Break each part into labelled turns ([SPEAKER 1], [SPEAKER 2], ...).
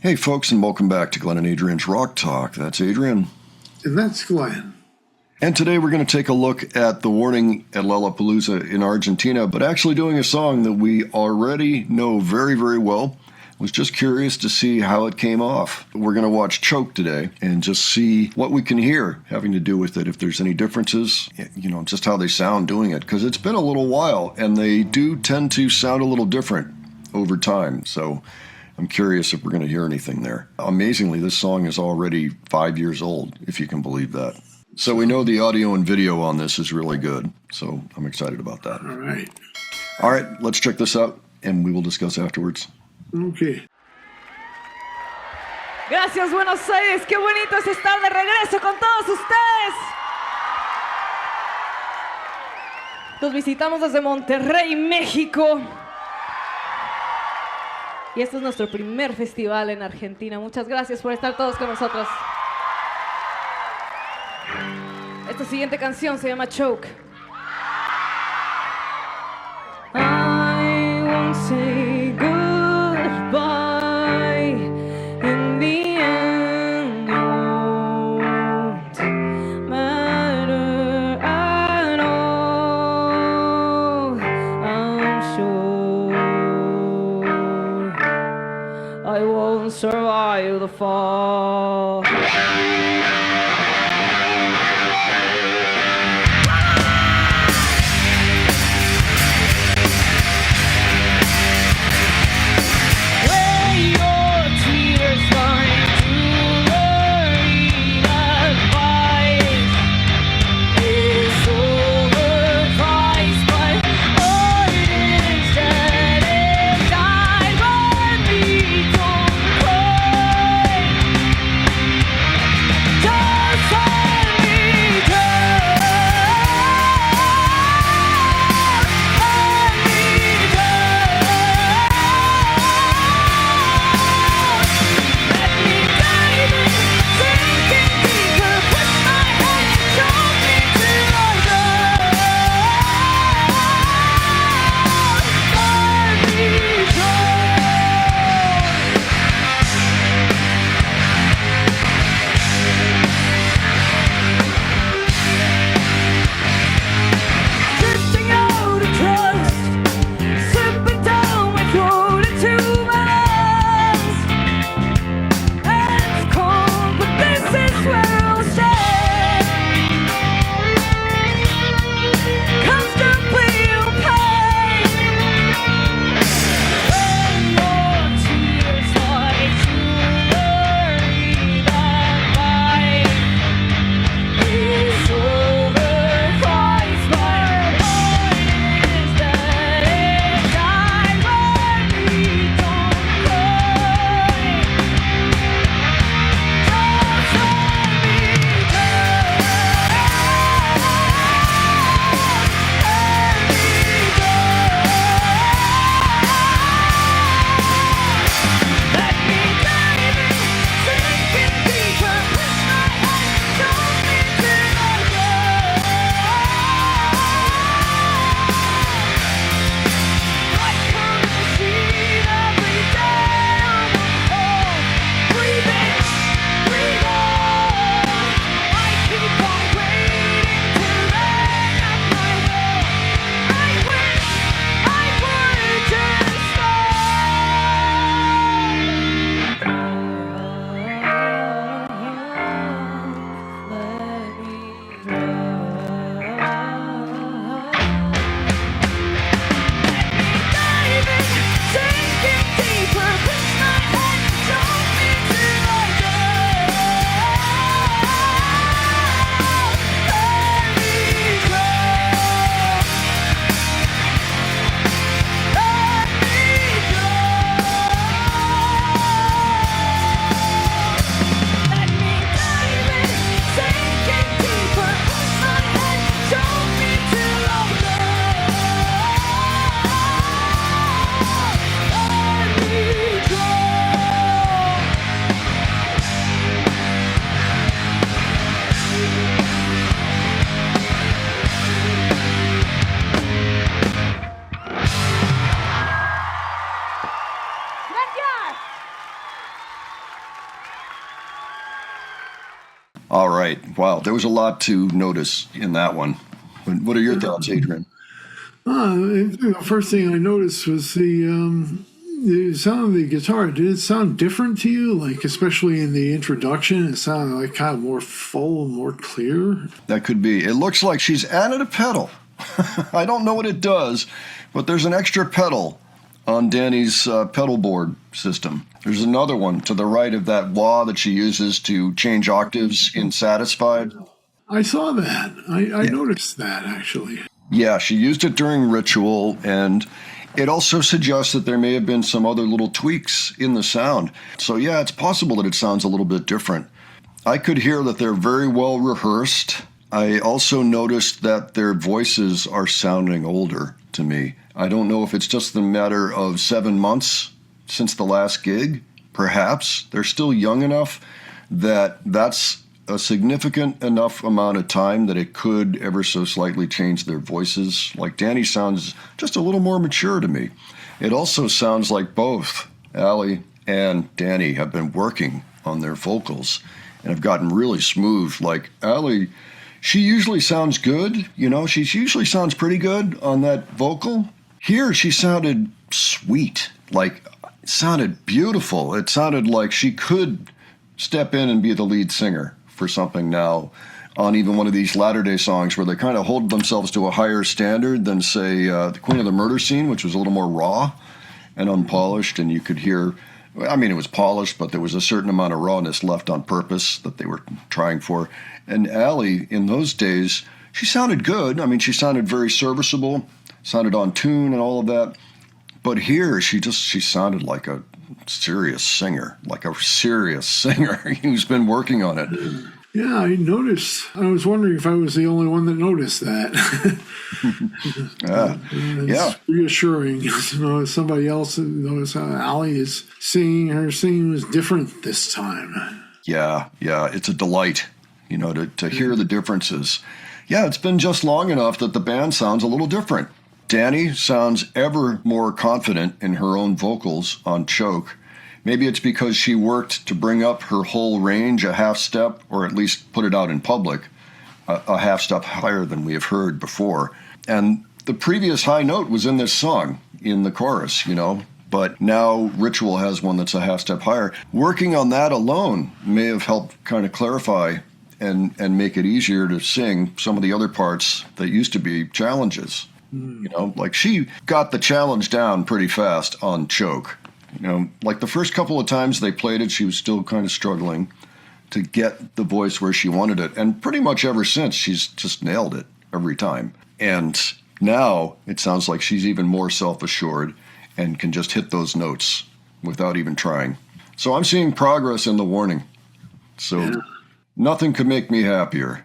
[SPEAKER 1] Hey folks, and welcome back to Glenn and Adrian's Rock Talk. That's Adrian.
[SPEAKER 2] And that's Glenn.
[SPEAKER 1] And today we're going to take a look at the warning at Lollapalooza in Argentina, but actually doing a song that we already know very, very well. Was just curious to see how it came off. We're going to watch Choke today and just see what we can hear having to do with it, if there's any differences, just how they sound doing it, because it's been a little while and they do tend to sound a little different over time. So I'm curious if we're going to hear anything there. Amazingly, this song is already 5 years old, if you can believe that. So we know the audio and video on this is really good. So I'm excited about that. All right, let's check this out and we will discuss afterwards.
[SPEAKER 2] Okay.
[SPEAKER 3] Gracias, Buenos Aires. Qué bonito es estar de regreso con todos ustedes. Los visitamos desde Monterrey, México. Y este es nuestro primer festival en Argentina. Muchas gracias por estar todos con nosotros. Esta siguiente canción se llama Choke. I won't say goodbye. In the end, it won't matter at all. I'm sure I won't survive the fall.
[SPEAKER 4] Go!
[SPEAKER 1] All right. Wow, there was a lot to notice in that one. What are your thoughts, Adrian?
[SPEAKER 2] The first thing I noticed was the sound of the guitar. Did it sound different to you? Like, especially in the introduction, it sounded like kind of more full, more clear.
[SPEAKER 1] That could be. It looks like she's added a pedal. I don't know what it does, but there's an extra pedal on Danny's pedal board system. There's another one to the right of that wah that she uses to change octaves in Satisfied.
[SPEAKER 2] I saw that. I noticed that, actually.
[SPEAKER 1] Yeah, she used it during Ritual, and it also suggests that there may have been some other little tweaks in the sound. So yeah, it's possible that it sounds a little bit different. I could hear that they're very well rehearsed. I also noticed that their voices are sounding older to me. I don't know if it's just the matter of 7 months since the last gig. Perhaps they're still young enough that that's a significant enough amount of time that it could ever so slightly change their voices. Like Danny sounds just a little more mature to me. It also sounds like both Allie and Danny have been working on their vocals and have gotten really smooth. Like Allie, she usually sounds good, she usually sounds pretty good on that vocal. Here she sounded sweet, like it sounded beautiful. It sounded like she could step in and be the lead singer for something now on even one of these latter-day songs where they kind of hold themselves to a higher standard than, say, the Queen of the Murder Scene, which was a little more raw and unpolished, and you could hear, it was polished, but there was a certain amount of rawness left on purpose that they were trying for. And Allie, in those days, she sounded good. She sounded very serviceable, sounded on tune and all of that. But here, she sounded like a serious singer who's been working on it.
[SPEAKER 2] Yeah, I noticed. I was wondering if I was the only one that noticed that. It's reassuring to know somebody else knows how Allie is singing. Her singing was different this time.
[SPEAKER 1] Yeah, it's a delight, to hear the differences. Yeah, it's been just long enough that the band sounds a little different. Danny sounds ever more confident in her own vocals on Choke. Maybe it's because she worked to bring up her whole range a half step, or at least put it out in public, a half step higher than we have heard before. And the previous high note was in this song, in the chorus, but now Ritual has one that's a half step higher. Working on that alone may have helped kind of clarify and make it easier to sing some of the other parts that used to be challenges. Like she got the challenge down pretty fast on Choke. Like the first couple of times they played it, she was still kind of struggling to get the voice where she wanted it. And pretty much ever since, she's just nailed it every time. And now it sounds like she's even more self-assured and can just hit those notes without even trying. So I'm seeing progress in the Warning. So nothing could make me happier,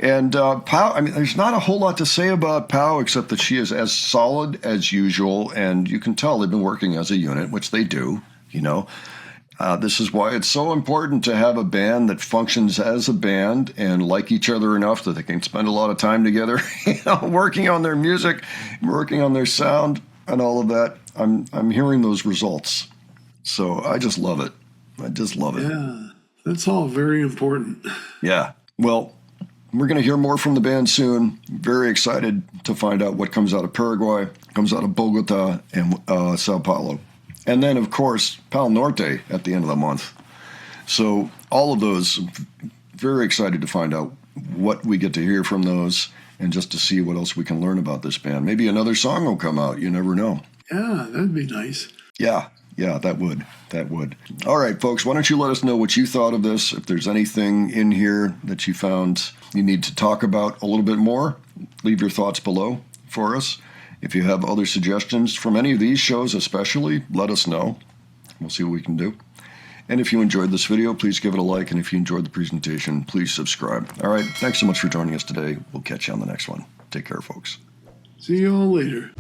[SPEAKER 1] And Pau, there's not a whole lot to say about Pau except that she is as solid as usual, and you can tell they've been working as a unit, which they do, This is why it's so important to have a band that functions as a band and like each other enough that they can spend a lot of time together, working on their music, working on their sound, and all of that. I'm hearing those results. So I just love it.
[SPEAKER 2] Yeah, that's all very important.
[SPEAKER 1] Yeah. Well, we're going to hear more from the band soon. Very excited to find out what comes out of Paraguay, comes out of Bogota and Sao Paulo. And then, of course, Pal Norte at the end of the month. So all of those, very excited to find out what we get to hear from those and just to see what else we can learn about this band. Maybe another song will come out. You never know.
[SPEAKER 2] Yeah, that'd be nice.
[SPEAKER 1] Yeah, that would. All right, folks, why don't you let us know what you thought of this? If there's anything in here that you found you need to talk about a little bit more, leave your thoughts below for us. If you have other suggestions from any of these shows especially, let us know. We'll see what we can do. And if you enjoyed this video, please give it a like. And if you enjoyed the presentation, please subscribe. All right, thanks so much for joining us today. We'll catch you on the next one. Take care, folks.
[SPEAKER 2] See you all later.